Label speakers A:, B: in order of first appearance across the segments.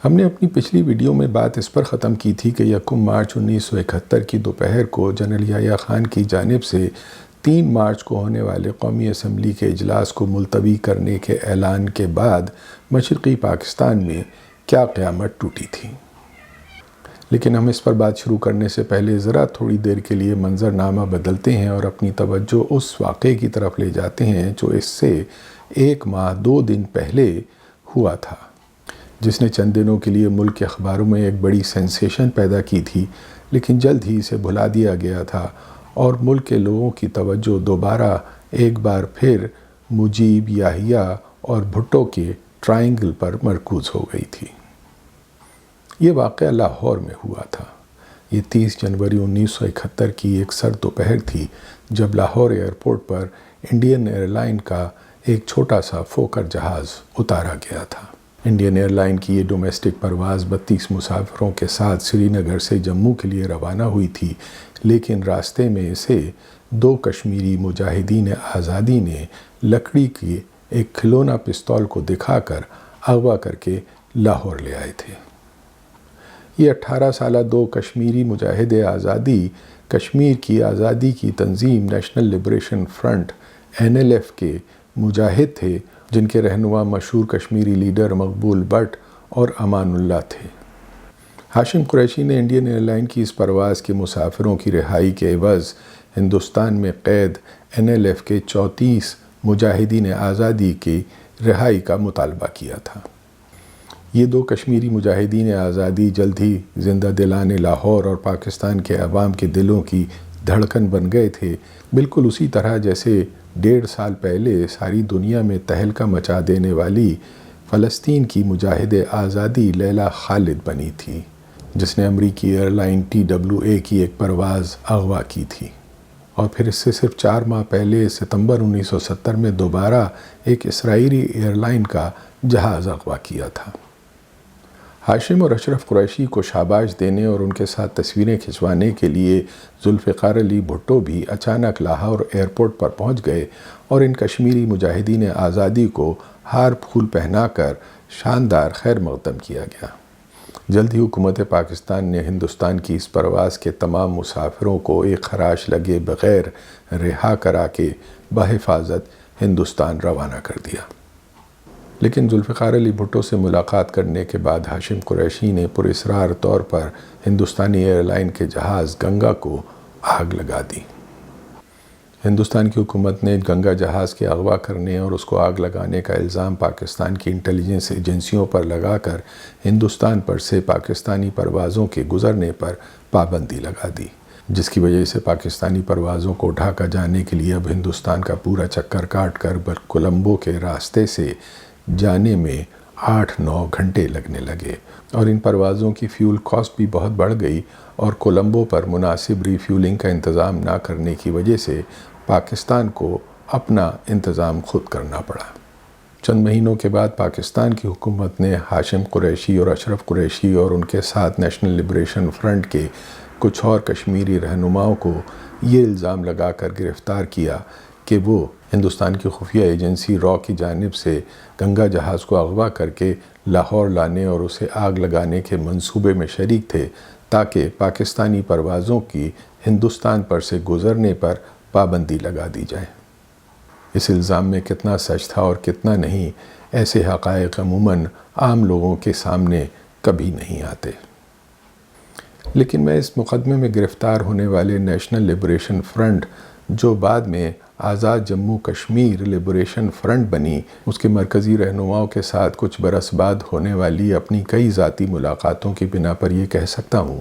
A: ہم نے اپنی پچھلی ویڈیو میں بات اس پر ختم کی تھی کہ یکم مارچ 1971 کی دوپہر کو جنرل یحییٰ خان کی جانب سے 3 مارچ کو ہونے والے قومی اسمبلی کے اجلاس کو ملتوی کرنے کے اعلان کے بعد مشرقی پاکستان میں کیا قیامت ٹوٹی تھی۔ لیکن ہم اس پر بات شروع کرنے سے پہلے ذرا تھوڑی دیر کے لیے منظرنامہ بدلتے ہیں اور اپنی توجہ اس واقعے کی طرف لے جاتے ہیں جو اس سے 1 ماہ 2 دن پہلے ہوا تھا، جس نے چند دنوں کے لیے ملک کے اخباروں میں ایک بڑی سینسیشن پیدا کی تھی، لیکن جلد ہی اسے بھلا دیا گیا تھا اور ملک کے لوگوں کی توجہ دوبارہ ایک بار پھر مجیب، یحییٰ اور بھٹو کے ٹرائنگل پر مرکوز ہو گئی تھی۔ یہ واقعہ لاہور میں ہوا تھا۔ یہ 30 جنوری 1971 کی ایک سرد دوپہر تھی جب لاہور ایئرپورٹ پر انڈین ایئر لائن کا ایک چھوٹا سا فوکر جہاز اتارا گیا تھا۔ انڈین ایئر لائن کی یہ ڈومیسٹک پرواز 32 مسافروں کے ساتھ سری نگر سے جموں کے لیے روانہ ہوئی تھی، لیکن راستے میں اسے 2 کشمیری مجاہدین آزادی نے لکڑی کی ایک کھلونا پستول کو دکھا کر اغوا کر کے لاہور لے آئے تھے۔ یہ 18 سالہ 2 کشمیری مجاہد آزادی کشمیر کی آزادی کی تنظیم نیشنل لبریشن فرنٹ NLF کے مجاہد تھے، جن کے رہنما مشہور کشمیری لیڈر مقبول بٹ اور امان اللہ تھے۔ ہاشم قریشی نے انڈین ایئر لائن کی اس پرواز کے مسافروں کی رہائی کے عوض ہندوستان میں قید NLF کے 34 مجاہدین آزادی کی رہائی کا مطالبہ کیا تھا۔ یہ 2 کشمیری مجاہدین آزادی جلد ہی زندہ دلانے لاہور اور پاکستان کے عوام کے دلوں کی دھڑکن بن گئے تھے، بالکل اسی طرح جیسے 1.5 سال پہلے ساری دنیا میں تہلکہ مچا دینے والی فلسطین کی مجاہد آزادی لیلا خالد بنی تھی، جس نے امریکی ایئر لائن TWA کی ایک پرواز اغوا کی تھی، اور پھر اس سے صرف 4 ماہ پہلے ستمبر 1970 میں دوبارہ ایک اسرائیلی ایئر لائن کا جہاز اغوا کیا تھا۔ ہاشم اور اشرف قریشی کو شاباش دینے اور ان کے ساتھ تصویریں کھنچوانے کے لیے ذوالفقار علی بھٹو بھی اچانک لاہور ایئرپورٹ پر پہنچ گئے اور ان کشمیری مجاہدین آزادی کو ہار پھول پہنا کر شاندار خیر مقدم کیا گیا۔ جلد ہی حکومت پاکستان نے ہندوستان کی اس پرواز کے تمام مسافروں کو ایک خراش لگے بغیر رہا کرا کے بحفاظت ہندوستان روانہ کر دیا۔ لیکن ذوالفقار علی بھٹو سے ملاقات کرنے کے بعد ہاشم قریشی نے پراسرار طور پر ہندوستانی ایئر لائن کے جہاز گنگا کو آگ لگا دی۔ ہندوستان کی حکومت نے گنگا جہاز کے اغوا کرنے اور اس کو آگ لگانے کا الزام پاکستان کی انٹیلیجنس ایجنسیوں پر لگا کر ہندوستان پر سے پاکستانی پروازوں کے گزرنے پر پابندی لگا دی، جس کی وجہ سے پاکستانی پروازوں کو ڈھاکہ جانے کے لیے اب ہندوستان کا پورا چکر کاٹ کر کولمبو کے راستے سے جانے میں 8-9 گھنٹے لگنے لگے، اور ان پروازوں کی فیول کاسٹ بھی بہت بڑھ گئی، اور کولمبو پر مناسب ری فیولنگ کا انتظام نہ کرنے کی وجہ سے پاکستان کو اپنا انتظام خود کرنا پڑا۔ چند مہینوں کے بعد پاکستان کی حکومت نے ہاشم قریشی اور اشرف قریشی اور ان کے ساتھ نیشنل لبریشن فرنٹ کے کچھ اور کشمیری رہنماؤں کو یہ الزام لگا کر گرفتار کیا کہ وہ ہندوستان کی خفیہ ایجنسی را کی جانب سے گنگا جہاز کو اغوا کر کے لاہور لانے اور اسے آگ لگانے کے منصوبے میں شریک تھے، تاکہ پاکستانی پروازوں کی ہندوستان پر سے گزرنے پر پابندی لگا دی جائے۔ اس الزام میں کتنا سچ تھا اور کتنا نہیں، ایسے حقائق عموماً عام لوگوں کے سامنے کبھی نہیں آتے۔ لیکن میں اس مقدمے میں گرفتار ہونے والے نیشنل لبریشن فرنٹ، جو بعد میں آزاد جموں کشمیر لبریشن فرنٹ بنی، اس کے مرکزی رہنماؤں کے ساتھ کچھ برس بعد ہونے والی اپنی کئی ذاتی ملاقاتوں کی بنا پر یہ کہہ سکتا ہوں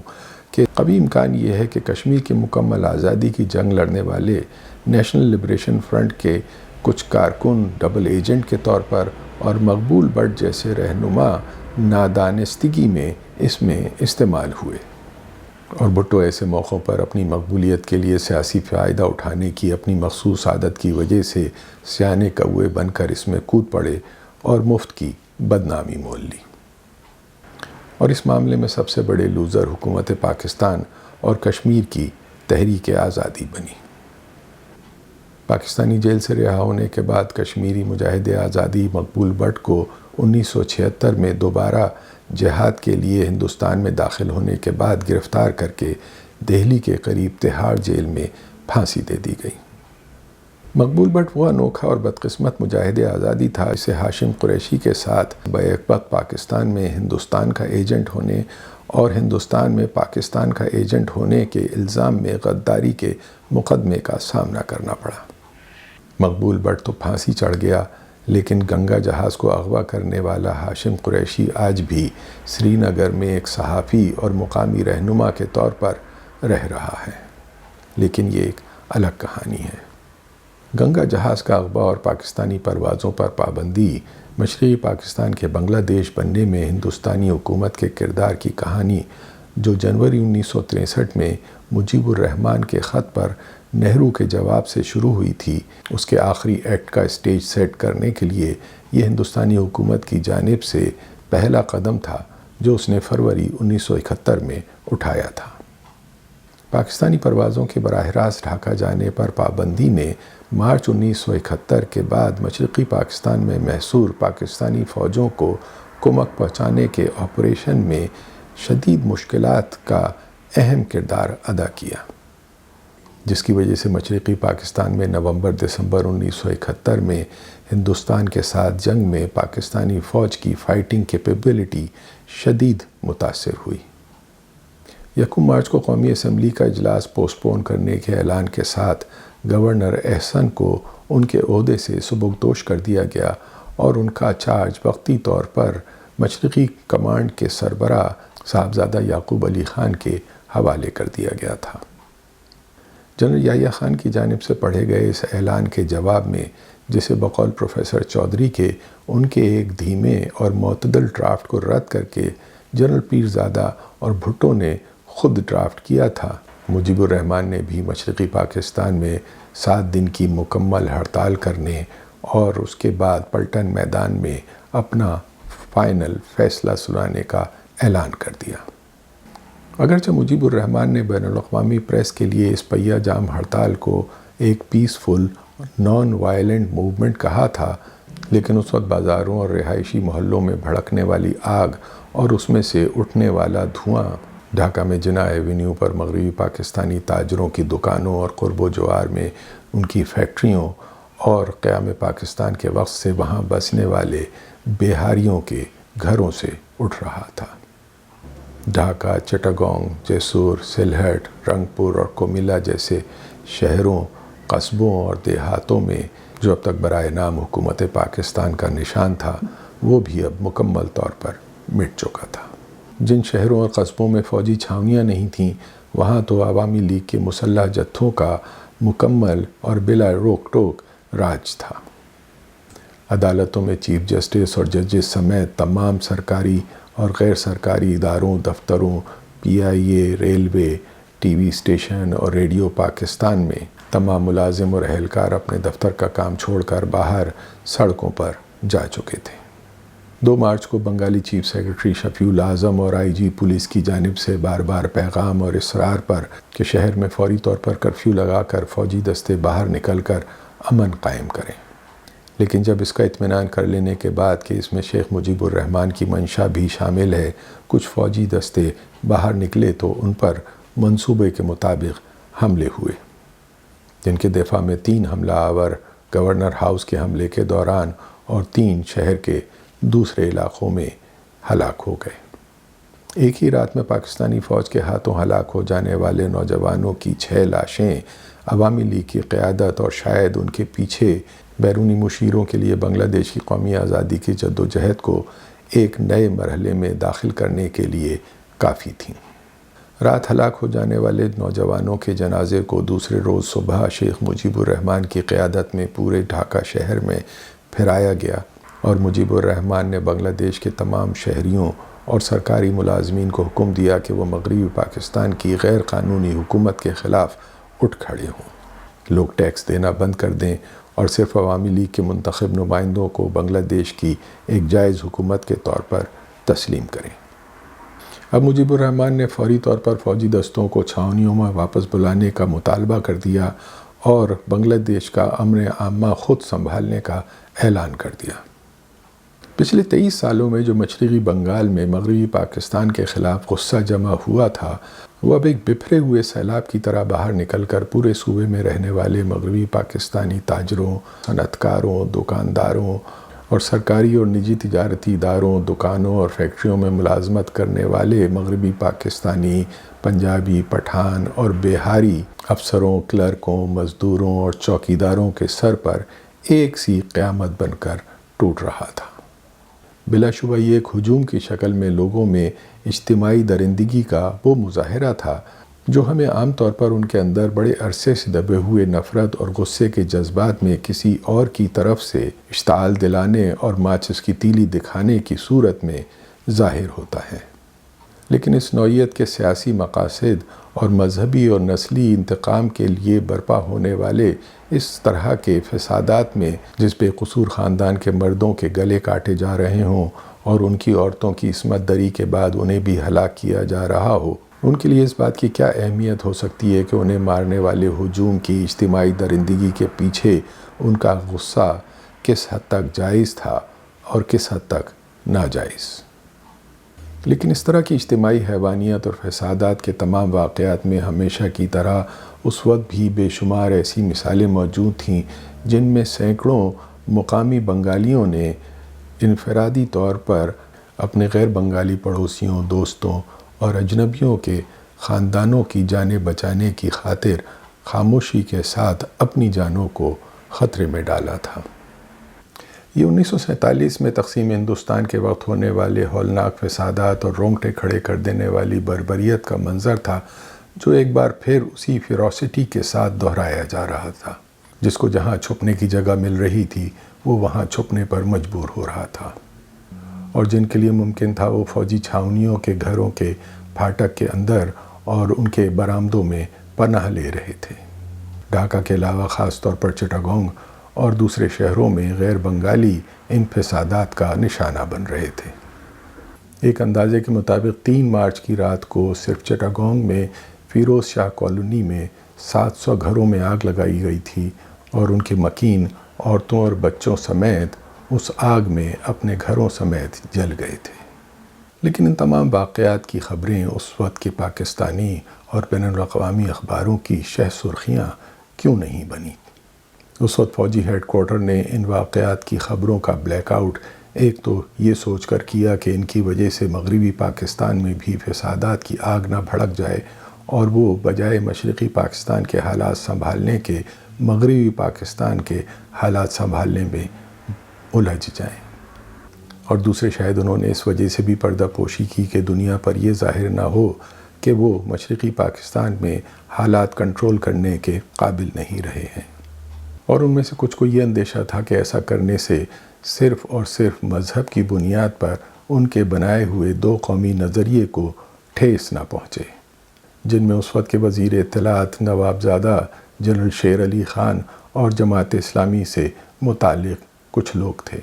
A: کہ قوی امکان یہ ہے کہ کشمیر کی مکمل آزادی کی جنگ لڑنے والے نیشنل لبریشن فرنٹ کے کچھ کارکن ڈبل ایجنٹ کے طور پر اور مقبول بٹ جیسے رہنما نادانستگی میں اس میں استعمال ہوئے، اور بھٹو ایسے موقعوں پر اپنی مقبولیت کے لیے سیاسی فائدہ اٹھانے کی اپنی مخصوص عادت کی وجہ سے سیانے کوے بن کر اس میں کود پڑے اور مفت کی بدنامی مول لی۔ اور اس معاملے میں سب سے بڑے لوزر حکومت پاکستان اور کشمیر کی تحریک آزادی بنی۔ پاکستانی جیل سے رہا ہونے کے بعد کشمیری مجاہد آزادی مقبول بٹ کو 1976 میں دوبارہ جہاد کے لیے ہندوستان میں داخل ہونے کے بعد گرفتار کر کے دہلی کے قریب تہاڑ جیل میں پھانسی دے دی گئی۔ مقبول بٹ وہ انوکھا اور بدقسمت مجاہد آزادی تھا جسے ہاشم قریشی کے ساتھ بیک وقت پاکستان میں ہندوستان کا ایجنٹ ہونے اور ہندوستان میں پاکستان کا ایجنٹ ہونے کے الزام میں غداری کے مقدمے کا سامنا کرنا پڑا۔ مقبول بٹ تو پھانسی چڑھ گیا، لیکن گنگا جہاز کو اغوا کرنے والا ہاشم قریشی آج بھی سری نگر میں ایک صحافی اور مقامی رہنما کے طور پر رہ رہا ہے، لیکن یہ ایک الگ کہانی ہے۔ گنگا جہاز کا اغوا اور پاکستانی پروازوں پر پابندی مشرقی پاکستان کے بنگلہ دیش بننے میں ہندوستانی حکومت کے کردار کی کہانی، جو جنوری 1963 میں مجیب الرحمان کے خط پر نہرو کے جواب سے شروع ہوئی تھی، اس کے آخری ایکٹ کا اسٹیج سیٹ کرنے کے لیے یہ ہندوستانی حکومت کی جانب سے پہلا قدم تھا جو اس نے فروری 1971 میں اٹھایا تھا۔ پاکستانی پروازوں کے براہ راست ڈھاکہ جانے پر پابندی نے مارچ 1971 کے بعد مشرقی پاکستان میں محصور پاکستانی فوجوں کو کمک پہنچانے کے آپریشن میں شدید مشکلات کا اہم کردار ادا کیا، جس کی وجہ سے مشرقی پاکستان میں نومبر دسمبر 1971 میں ہندوستان کے ساتھ جنگ میں پاکستانی فوج کی فائٹنگ کیپیبلٹی شدید متاثر ہوئی۔ 1 مارچ کو قومی اسمبلی کا اجلاس پوسٹ پون کرنے کے اعلان کے ساتھ گورنر احسن کو ان کے عہدے سے سبکدوش کر دیا گیا اور ان کا چارج وقتی طور پر مشرقی کمانڈ کے سربراہ صاحبزادہ یعقوب علی خان کے حوالے کر دیا گیا تھا۔ جنرل یحییٰ خان کی جانب سے پڑھے گئے اس اعلان کے جواب میں، جسے بقول پروفیسر چودھری کے ان کے ایک دھیمے اور معتدل ڈرافٹ کو رد کر کے جنرل پیرزادہ اور بھٹو نے خود ڈرافٹ کیا تھا، مجیب الرحمان نے بھی مشرقی پاکستان میں 7 دن کی مکمل ہڑتال کرنے اور اس کے بعد پلٹن میدان میں اپنا فائنل فیصلہ سنانے کا اعلان کر دیا۔ اگرچہ مجیب الرحمان نے بین الاقوامی پریس کے لیے اس پہیہ جام ہڑتال کو ایک پیسفل نان وائلنٹ موومنٹ کہا تھا، لیکن اس وقت بازاروں اور رہائشی محلوں میں بھڑکنے والی آگ اور اس میں سے اٹھنے والا دھواں، ڈھاکہ میں جناح ایونیو پر مغربی پاکستانی تاجروں کی دکانوں اور قرب و جوار میں ان کی فیکٹریوں اور قیام پاکستان کے وقت سے وہاں بسنے والے بہاریوں کے گھروں سے اٹھ رہا تھا۔ ڈھاکہ، چٹاگانگ، جیسور، سلہٹ، رنگپور اور کومیلا جیسے شہروں، قصبوں اور دیہاتوں میں جو اب تک برائے نام حکومت پاکستان کا نشان تھا، وہ بھی اب مکمل طور پر مٹ چکا تھا۔ جن شہروں اور قصبوں میں فوجی چھاونیاں نہیں تھیں، وہاں تو عوامی لیگ کے مسلح جتھوں کا مکمل اور بلا روک ٹوک راج تھا۔ عدالتوں میں چیف جسٹس اور ججز سمیت تمام سرکاری اور غیر سرکاری اداروں، دفتروں، PIA، railway, T V station اور ریڈیو پاکستان میں تمام ملازم اور اہلکار اپنے دفتر کا کام چھوڑ کر باہر سڑکوں پر جا چکے تھے۔ 2 مارچ کو بنگالی چیف سیکرٹری شفیع الاعظم اور IG پولیس کی جانب سے بار بار پیغام اور اصرار پر کہ شہر میں فوری طور پر کرفیو لگا کر فوجی دستے باہر نکل کر امن قائم کریں، لیکن جب اس کا اطمینان کر لینے کے بعد کہ اس میں شیخ مجیب الرحمان کی منشا بھی شامل ہے، کچھ فوجی دستے باہر نکلے تو ان پر منصوبے کے مطابق حملے ہوئے، جن کے دفاع میں 3 حملہ آور گورنر ہاؤس کے حملے کے دوران اور 3 شہر کے دوسرے علاقوں میں ہلاک ہو گئے۔ ایک ہی رات میں پاکستانی فوج کے ہاتھوں ہلاک ہو جانے والے نوجوانوں کی 6 لاشیں عوامی لیگ کی قیادت اور شاید ان کے پیچھے بیرونی مشیروں کے لیے بنگلہ دیش کی قومی آزادی کی جدوجہد کو ایک نئے مرحلے میں داخل کرنے کے لیے کافی تھیں۔ رات ہلاک ہو جانے والے نوجوانوں کے جنازے کو دوسرے روز صبح شیخ مجیب الرحمان کی قیادت میں پورے ڈھاکہ شہر میں پھیرایا گیا اور مجیب الرحمان نے بنگلہ دیش کے تمام شہریوں اور سرکاری ملازمین کو حکم دیا کہ وہ مغربی پاکستان کی غیر قانونی حکومت کے خلاف اٹھ کھڑے ہوں، لوگ ٹیکس دینا بند کر دیں اور صرف عوامی لیگ کے منتخب نمائندوں کو بنگلہ دیش کی ایک جائز حکومت کے طور پر تسلیم کریں۔ اب مجیب الرحمان نے فوری طور پر فوجی دستوں کو چھاونیوں میں واپس بلانے کا مطالبہ کر دیا اور بنگلہ دیش کا امن عامہ خود سنبھالنے کا اعلان کر دیا۔ پچھلے 23 سالوں میں جو مشرقی بنگال میں مغربی پاکستان کے خلاف غصہ جمع ہوا تھا، وہ اب ایک بکھرے ہوئے سیلاب کی طرح باہر نکل کر پورے صوبے میں رہنے والے مغربی پاکستانی تاجروں، صنعت کاروں، دکانداروں اور سرکاری اور نجی تجارتی اداروں، دکانوں اور فیکٹریوں میں ملازمت کرنے والے مغربی پاکستانی، پنجابی، پٹھان اور بہاری افسروں، کلرکوں، مزدوروں اور چوکیداروں کے سر پر ایک سی قیامت بن کر ٹوٹ رہا تھا۔ بلا شبہ یہ ایک ہجوم کی شکل میں لوگوں میں اجتماعی درندگی کا وہ مظاہرہ تھا جو ہمیں عام طور پر ان کے اندر بڑے عرصے سے دبے ہوئے نفرت اور غصے کے جذبات میں کسی اور کی طرف سے اشتعال دلانے اور ماچس کی تیلی دکھانے کی صورت میں ظاہر ہوتا ہے۔ لیکن اس نوعیت کے سیاسی مقاصد اور مذہبی اور نسلی انتقام کے لیے برپا ہونے والے اس طرح کے فسادات میں جس بے قصور خاندان کے مردوں کے گلے کاٹے جا رہے ہوں اور ان کی عورتوں کی عصمت دری کے بعد انہیں بھی ہلاک کیا جا رہا ہو، ان کے لیے اس بات کی کیا اہمیت ہو سکتی ہے کہ انہیں مارنے والے ہجوم کی اجتماعی درندگی کے پیچھے ان کا غصہ کس حد تک جائز تھا اور کس حد تک ناجائز۔ لیکن اس طرح کی اجتماعی حیوانیت اور فسادات کے تمام واقعات میں ہمیشہ کی طرح اس وقت بھی بے شمار ایسی مثالیں موجود تھیں جن میں سینکڑوں مقامی بنگالیوں نے انفرادی طور پر اپنے غیر بنگالی پڑوسیوں، دوستوں اور اجنبیوں کے خاندانوں کی جانیں بچانے کی خاطر خاموشی کے ساتھ اپنی جانوں کو خطرے میں ڈالا تھا۔ یہ 1947 میں تقسیم ہندوستان کے وقت ہونے والے ہولناک فسادات اور رونگٹے کھڑے کر دینے والی بربریت کا منظر تھا جو ایک بار پھر اسی فیروسٹی کے ساتھ دہرایا جا رہا تھا، جس کو جہاں چھپنے کی جگہ مل رہی تھی وہ وہاں چھپنے پر مجبور ہو رہا تھا، اور جن کے لیے ممکن تھا وہ فوجی چھاؤنیوں کے گھروں کے پھاٹک کے اندر اور ان کے برآمدوں میں پناہ لے رہے تھے۔ ڈھاکہ کے علاوہ خاص طور پر چٹاگونگ اور دوسرے شہروں میں غیر بنگالی ان فسادات کا نشانہ بن رہے تھے۔ ایک اندازے کے مطابق 3 مارچ کی رات کو صرف چٹاگونگ میں فیروز شاہ کالونی میں 700 گھروں میں آگ لگائی گئی تھی اور ان کے مکین عورتوں اور بچوں سمیت اس آگ میں اپنے گھروں سمیت جل گئے تھے۔ لیکن ان تمام واقعات کی خبریں اس وقت کے پاکستانی اور بین الاقوامی اخباروں کی شہ سرخیاں کیوں نہیں بنی؟ اس وقت فوجی ہیڈ کوارٹر نے ان واقعات کی خبروں کا بلیک آؤٹ ایک تو یہ سوچ کر کیا کہ ان کی وجہ سے مغربی پاکستان میں بھی فسادات کی آگ نہ بھڑک جائے اور وہ بجائے مشرقی پاکستان کے حالات سنبھالنے کے مغربی پاکستان کے حالات سنبھالنے میں الجھ جائیں، اور دوسرے شاید انہوں نے اس وجہ سے بھی پردہ پوشی کی کہ دنیا پر یہ ظاہر نہ ہو کہ وہ مشرقی پاکستان میں حالات کنٹرول کرنے کے قابل نہیں رہے ہیں، اور ان میں سے کچھ کو یہ اندیشہ تھا کہ ایسا کرنے سے صرف اور صرف مذہب کی بنیاد پر ان کے بنائے ہوئے 2 قومی نظریے کو ٹھیس نہ پہنچے، جن میں اس وقت کے وزیر اطلاعات نواب زادہ جنرل شیر علی خان اور جماعت اسلامی سے متعلق کچھ لوگ تھے۔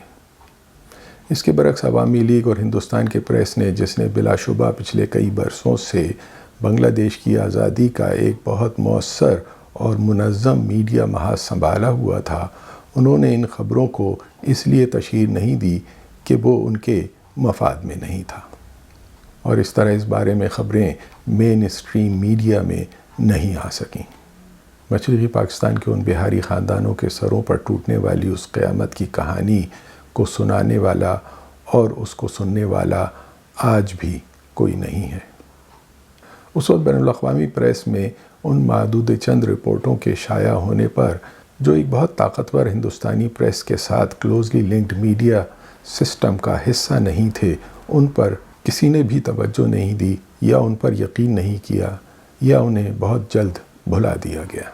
A: اس کے برعکس عوامی لیگ اور ہندوستان کے پریس نے، جس نے بلا شبہ پچھلے کئی برسوں سے بنگلہ دیش کی آزادی کا ایک بہت مؤثر اور منظم میڈیا محاذ سنبھالا ہوا تھا، انہوں نے ان خبروں کو اس لیے تشہیر نہیں دی کہ وہ ان کے مفاد میں نہیں تھا، اور اس طرح اس بارے میں خبریں مین اسٹریم میڈیا میں نہیں آ سکیں۔ مشرقی پاکستان کے ان بہاری خاندانوں کے سروں پر ٹوٹنے والی اس قیامت کی کہانی کو سنانے والا اور اس کو سننے والا آج بھی کوئی نہیں ہے۔ اس وقت بین الاقوامی پریس میں ان معدود چند رپورٹوں کے شائع ہونے پر جو ایک بہت طاقتور ہندوستانی پریس کے ساتھ کلوزلی لنکڈ میڈیا سسٹم کا حصہ نہیں تھے، ان پر کسی نے بھی توجہ نہیں دی یا ان پر یقین نہیں کیا یا انہیں بہت جلد بھلا دیا گیا۔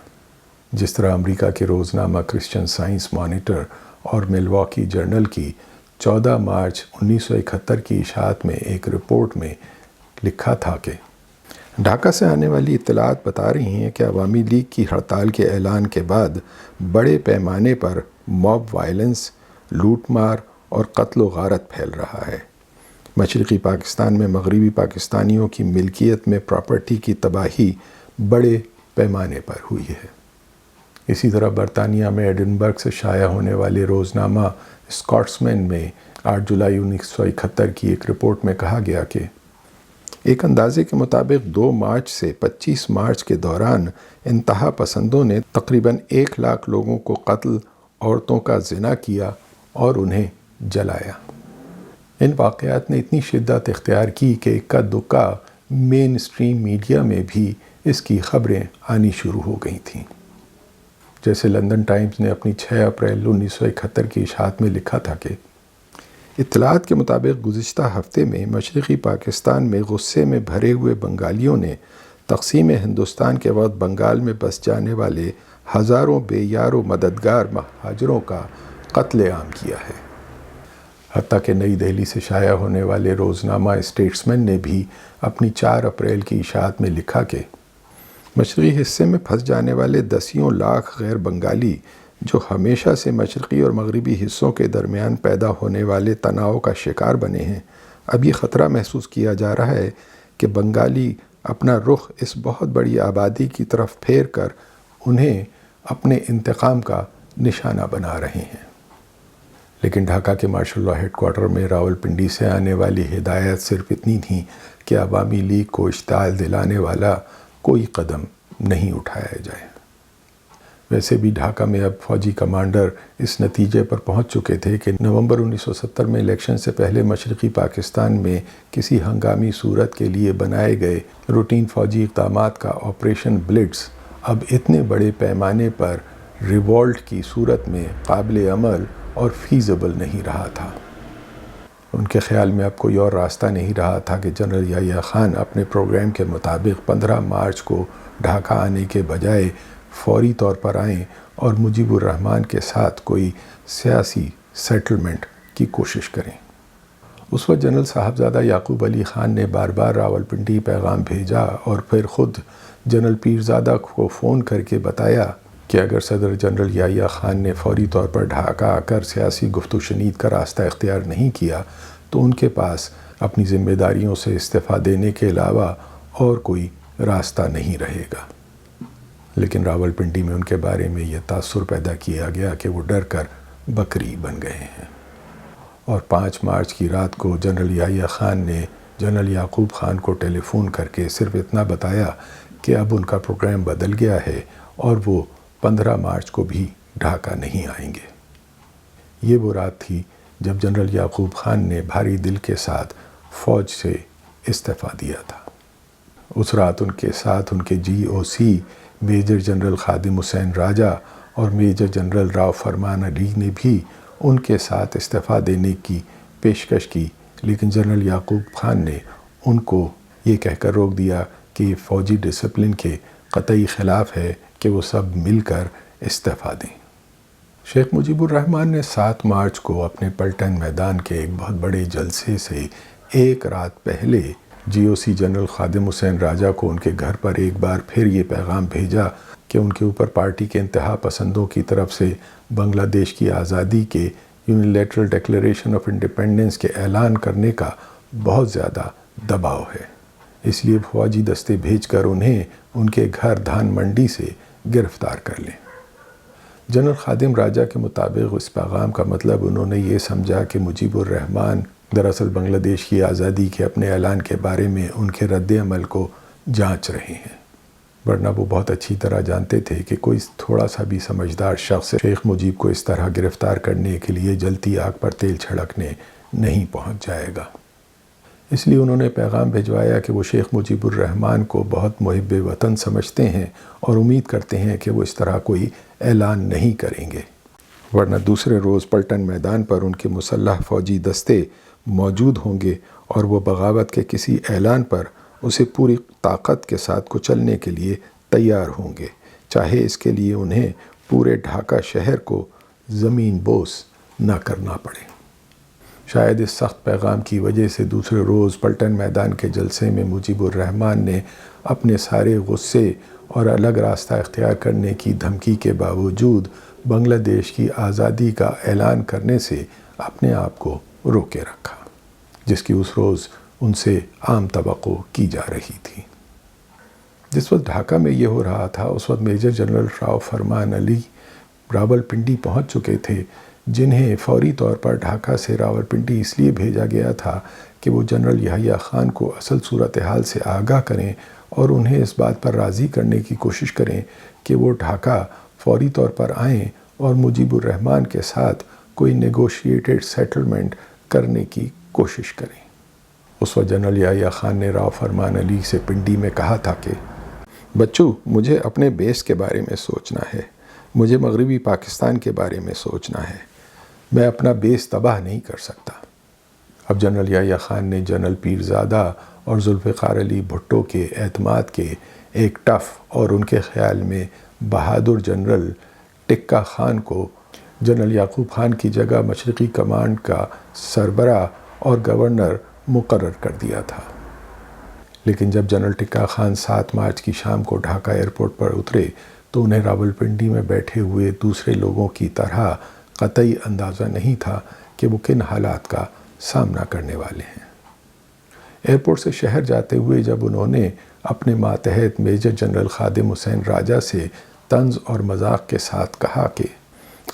A: جس طرح امریکہ کے روزنامہ کرسچن سائنس مانیٹر اور ملواکی جرنل کی 14 مارچ 1971 کی اشاعت میں ایک رپورٹ میں لکھا تھا کہ ڈھاکہ سے آنے والی اطلاعات بتا رہی ہیں کہ عوامی لیگ کی ہڑتال کے اعلان کے بعد بڑے پیمانے پر موب وائلنس، لوٹ مار اور قتل و غارت پھیل رہا ہے۔ مشرقی پاکستان میں مغربی پاکستانیوں کی ملکیت میں پراپرٹی کی تباہی بڑے پیمانے پر ہوئی ہے۔ اسی طرح برطانیہ میں ایڈنبرگ سے شائع ہونے والے روزنامہ اسکاٹس مین میں 8 جولائی 1971 کی ایک رپورٹ میں کہا گیا کہ ایک اندازے کے مطابق 2 مارچ سے 25 مارچ کے دوران انتہا پسندوں نے تقریباً 1 لاکھ لوگوں کو قتل، عورتوں کا زنا کیا اور انہیں جلایا۔ ان واقعات نے اتنی شدت اختیار کی کہ اکا دکا مین اسٹریم میڈیا میں بھی اس کی خبریں آنی شروع ہو گئی تھیں۔ جیسے لندن ٹائمز نے اپنی 6 اپریل 1971 کی اشاعت میں لکھا تھا کہ اطلاعات کے مطابق گزشتہ ہفتے میں مشرقی پاکستان میں غصے میں بھرے ہوئے بنگالیوں نے تقسیم ہندوستان کے وقت بنگال میں بس جانے والے ہزاروں بے یار و مددگار مہاجروں کا قتل عام کیا ہے۔ حتیٰ کہ نئی دہلی سے شائع ہونے والے روزنامہ اسٹیٹسمین نے بھی اپنی 4 اپریل کی اشاعت میں لکھا کہ مشرقی حصے میں پھنس جانے والے 10 لاکھ غیر بنگالی جو ہمیشہ سے مشرقی اور مغربی حصوں کے درمیان پیدا ہونے والے تناؤ کا شکار بنے ہیں، اب یہ خطرہ محسوس کیا جا رہا ہے کہ بنگالی اپنا رخ اس بہت بڑی آبادی کی طرف پھیر کر انہیں اپنے انتقام کا نشانہ بنا رہے ہیں۔ لیکن ڈھاکہ کے مارشل لاء ہیڈ کوارٹر میں راولپنڈی سے آنے والی ہدایت صرف اتنی تھی کہ عوامی لیگ کو اشتعال دلانے والا کوئی قدم نہیں اٹھایا جائے۔ ویسے بھی ڈھاکہ میں اب فوجی کمانڈر اس نتیجے پر پہنچ چکے تھے کہ نومبر 1970 میں الیکشن سے پہلے مشرقی پاکستان میں کسی ہنگامی صورت کے لیے بنائے گئے روٹین فوجی اقدامات کا آپریشن بلٹس اب اتنے بڑے پیمانے پر ریوولٹ کی صورت میں قابل عمل اور فیزیبل نہیں رہا تھا۔ ان کے خیال میں اب کوئی اور راستہ نہیں رہا تھا کہ جنرل یحییٰ خان اپنے پروگرام کے مطابق 15 مارچ کو ڈھاکہ آنے کے بجائے فوری طور پر آئیں اور مجیب الرحمان کے ساتھ کوئی سیاسی سیٹلمنٹ کی کوشش کریں۔ اس وقت جنرل صاحبزادہ یعقوب علی خان نے بار بار راولپنڈی پیغام بھیجا اور پھر خود جنرل پیرزادہ کو فون کر کے بتایا کہ اگر صدر جنرل یحییٰ خان نے فوری طور پر ڈھاکہ آ کر سیاسی گفت و شنید کا راستہ اختیار نہیں کیا تو ان کے پاس اپنی ذمہ داریوں سے استعفیٰ دینے کے علاوہ اور کوئی راستہ نہیں رہے گا۔ لیکن راولپنڈی میں ان کے بارے میں یہ تاثر پیدا کیا گیا کہ وہ ڈر کر بکری بن گئے ہیں، اور 5 مارچ کی رات کو جنرل یحییٰ خان نے جنرل یعقوب خان کو ٹیلی فون کر کے صرف اتنا بتایا کہ اب ان کا پروگرام بدل گیا ہے اور وہ 15 مارچ کو بھی ڈھاکہ نہیں آئیں گے۔ یہ وہ رات تھی جب جنرل یعقوب خان نے بھاری دل کے ساتھ فوج سے استعفیٰ دیا تھا۔ اس رات ان کے ساتھ ان کے GOC major general Khadim Hussain راجہ اور میجر جنرل راؤ فرمان علی نے بھی ان کے ساتھ استعفیٰ دینے کی پیشکش کی، لیکن جنرل یعقوب خان نے ان کو یہ کہہ کر روک دیا کہ یہ فوجی ڈسپلن کے قطعی خلاف ہے کہ وہ سب مل کر استعفیٰ دیں۔ شیخ مجیب الرحمان نے 7 مارچ کو اپنے پلٹن میدان کے ایک بہت بڑے جلسے سے ایک رات پہلے GOC جنرل خادم حسین راجہ کو ان کے گھر پر ایک بار پھر یہ پیغام بھیجا کہ ان کے اوپر پارٹی کے انتہا پسندوں کی طرف سے بنگلہ دیش کی آزادی کے یونیلیٹرل ڈیکلیریشن آف انڈیپینڈنس کے اعلان کرنے کا بہت زیادہ دباؤ ہے، اس لیے فوجی دستے بھیج کر انہیں ان کے گھر دھان منڈی سے گرفتار کر لیں۔ جنرل خادم راجہ کے مطابق اس پیغام کا مطلب انہوں نے یہ سمجھا کہ مجیب الرحمان دراصل بنگلہ دیش کی آزادی کے اپنے اعلان کے بارے میں ان کے رد عمل کو جانچ رہے ہیں، ورنہ وہ بہت اچھی طرح جانتے تھے کہ کوئی تھوڑا سا بھی سمجھدار شخص شیخ مجیب کو اس طرح گرفتار کرنے کے لیے جلتی آگ پر تیل چھڑکنے نہیں پہنچ جائے گا۔ اس لیے انہوں نے پیغام بھجوایا کہ وہ شیخ مجیب الرحمان کو بہت محب وطن سمجھتے ہیں اور امید کرتے ہیں کہ وہ اس طرح کوئی اعلان نہیں کریں گے، ورنہ دوسرے روز پلٹن میدان پر ان کے مسلح فوجی دستے موجود ہوں گے اور وہ بغاوت کے کسی اعلان پر اسے پوری طاقت کے ساتھ کچلنے کے لیے تیار ہوں گے، چاہے اس کے لیے انہیں پورے ڈھاکہ شہر کو زمین بوس نہ کرنا پڑے۔ شاید اس سخت پیغام کی وجہ سے دوسرے روز پلٹن میدان کے جلسے میں مجیب الرحمان نے اپنے سارے غصے اور الگ راستہ اختیار کرنے کی دھمکی کے باوجود بنگلہ دیش کی آزادی کا اعلان کرنے سے اپنے آپ کو روکے رکھا، جس کی اس روز ان سے عام توقع کی جا رہی تھی۔ جس وقت ڈھاکہ میں یہ ہو رہا تھا اس وقت میجر جنرل راؤ فرمان علی راولپنڈی پہنچ چکے تھے، جنہیں فوری طور پر ڈھاکہ سے راولپنڈی اس لیے بھیجا گیا تھا کہ وہ جنرل یحییٰ خان کو اصل صورتحال سے آگاہ کریں اور انہیں اس بات پر راضی کرنے کی کوشش کریں کہ وہ ڈھاکہ فوری طور پر آئیں اور مجیب الرحمان کے ساتھ کوئی نیگوشیٹڈ سیٹلمنٹ کرنے کی کوشش کریں۔ اس وقت جنرل یحییٰ خان نے راؤ فرمان علی سے پنڈی میں کہا تھا کہ بچو، مجھے اپنے بیس کے بارے میں سوچنا ہے، مجھے مغربی پاکستان کے بارے میں سوچنا ہے، میں اپنا بیس تباہ نہیں کر سکتا۔ اب جنرل یحییٰ خان نے جنرل پیرزادہ اور ذوالفقار علی بھٹو کے اعتماد کے ایک ٹف اور ان کے خیال میں بہادر جنرل ٹکہ خان کو جنرل یعقوب خان کی جگہ مشرقی کمانڈ کا سربراہ اور گورنر مقرر کر دیا تھا۔ لیکن جب جنرل ٹکہ خان 7 مارچ کی شام کو ڈھاکہ ایئرپورٹ پر اترے تو انہیں راولپنڈی میں بیٹھے ہوئے دوسرے لوگوں کی طرح قطعی اندازہ نہیں تھا کہ وہ کن حالات کا سامنا کرنے والے ہیں۔ ایئرپورٹ سے شہر جاتے ہوئے جب انہوں نے اپنے ماتحت میجر جنرل خادم حسین راجہ سے طنز اور مذاق کے ساتھ کہا کہ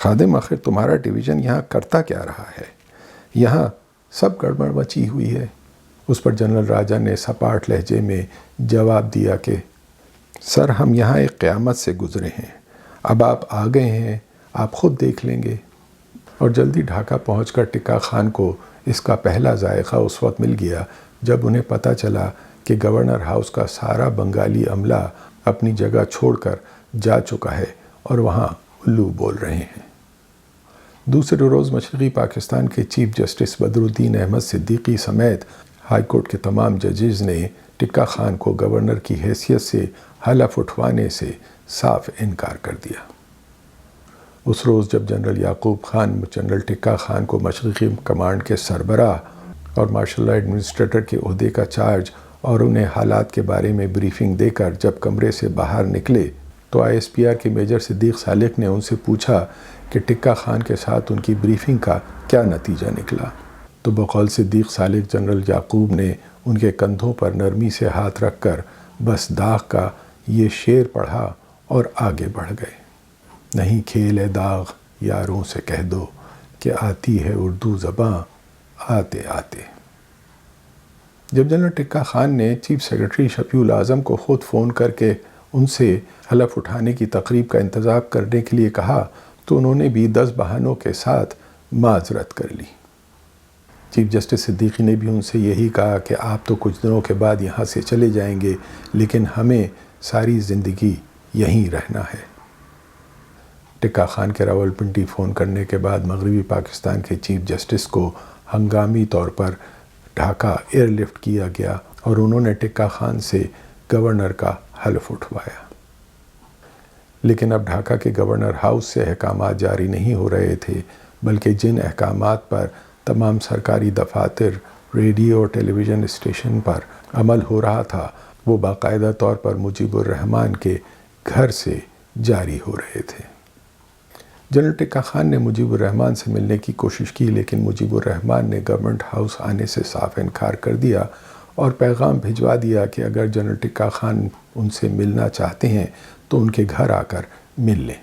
A: خادم، آخر تمہارا ڈویژن یہاں کرتا کیا رہا ہے؟ یہاں سب گڑبڑ مچی ہوئی ہے۔ اس پر جنرل راجہ نے سپاٹ لہجے میں جواب دیا کہ سر، ہم یہاں ایک قیامت سے گزرے ہیں، اب آپ آ گئے ہیں، آپ خود دیکھ لیں گے۔ اور جلدی ڈھاکہ پہنچ کر ٹکہ خان کو اس کا پہلا ذائقہ اس وقت مل گیا جب انہیں پتہ چلا کہ گورنر ہاؤس کا سارا بنگالی عملہ اپنی جگہ چھوڑ کر جا چکا ہے اور وہاں الو بول رہے ہیں۔ دوسرے روز مشرقی پاکستان کے چیف جسٹس بدر الدین احمد صدیقی سمیت ہائی کورٹ کے تمام ججز نے ٹکہ خان کو گورنر کی حیثیت سے حلف اٹھوانے سے صاف انکار کر دیا۔ اس روز جب جنرل یعقوب خان جنرل ٹکہ خان کو مشرقی کمانڈ کے سربراہ اور مارشل ایڈمنسٹریٹر کے عہدے کا چارج اور انہیں حالات کے بارے میں بریفنگ دے کر جب کمرے سے باہر نکلے تو ISPR کے میجر صدیق سالک نے ان سے پوچھا کہ ٹکہ خان کے ساتھ ان کی بریفنگ کا کیا نتیجہ نکلا؟ تو بقول صدیق سالک جنرل یعقوب نے ان کے کندھوں پر نرمی سے ہاتھ رکھ کر بس داغ کا یہ شعر پڑھا اور آگے بڑھ گئے۔ نہیں کھیل ہے داغ یاروں سے کہہ دو کہ آتی ہے اردو زباں آتے آتے۔ جب جنرل ٹکہ خان نے چیف سیکرٹری شفیع الاعظم کو خود فون کر کے ان سے حلف اٹھانے کی تقریب کا انتظام کرنے کے لیے کہا تو انہوں نے بھی 10 بہانوں کے ساتھ معذرت کر لی۔ چیف جسٹس صدیقی نے بھی ان سے یہی کہا کہ آپ تو کچھ دنوں کے بعد یہاں سے چلے جائیں گے، لیکن ہمیں ساری زندگی یہیں رہنا ہے۔ ٹکہ خان کے راولپنڈی فون کرنے کے بعد مغربی پاکستان کے چیف جسٹس کو ہنگامی طور پر ڈھاکہ ایئر لفٹ کیا گیا اور انہوں نے ٹکہ خان سے گورنر کا حلف اٹھوایا۔ لیکن اب ڈھاکہ کے گورنر ہاؤس سے احکامات جاری نہیں ہو رہے تھے، بلکہ جن احکامات پر تمام سرکاری دفاتر، ریڈیو اور ٹیلی ویژن اسٹیشن پر عمل ہو رہا تھا وہ باقاعدہ طور پر مجیب الرحمان کے گھر سے جاری ہو رہے تھے۔ جنرل ٹکہ خان نے مجیب الرحمان سے ملنے کی کوشش کی، لیکن مجیب الرحمان نے گورنمنٹ ہاؤس آنے سے صاف انکار کر دیا اور پیغام بھجوا دیا کہ اگر جنرل ٹکہ خان ان سے ملنا چاہتے ہیں تو ان کے گھر آ کر مل لیں۔